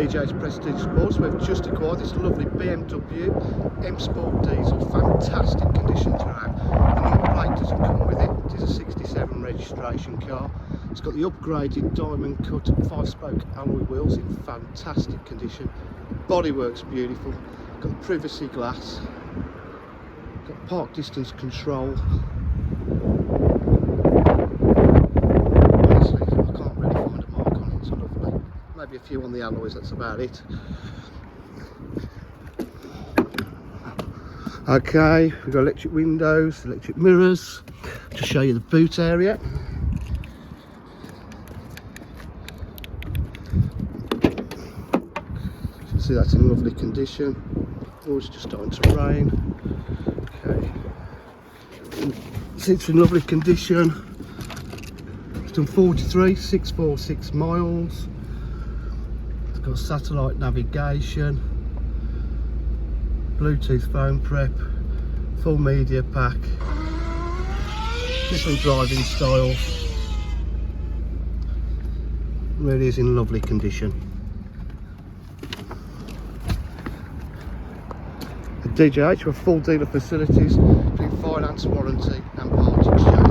DJ's Prestige Sports. We've just acquired this lovely BMW M Sport diesel, fantastic condition throughout. The number plate doesn't come with it. It is a 67 registration car. It's got the upgraded diamond cut 5-spoke alloy wheels in fantastic condition. Bodywork's beautiful. Got the privacy glass. Got park distance control. Honestly, I can't really find a mark on it. It's lovely. Maybe a few on the alloys, that's about it. Okay, we've got electric windows, electric mirrors. To show you the boot area. You can see that's in lovely condition. Oh, it's just starting to rain. Okay, seats in lovely condition. It's done 43,646 miles. It's got satellite navigation, Bluetooth phone prep, full media pack, different driving styles. Really is in lovely condition. At DJH, we're full dealer facilities, doing finance, warranty and part exchange.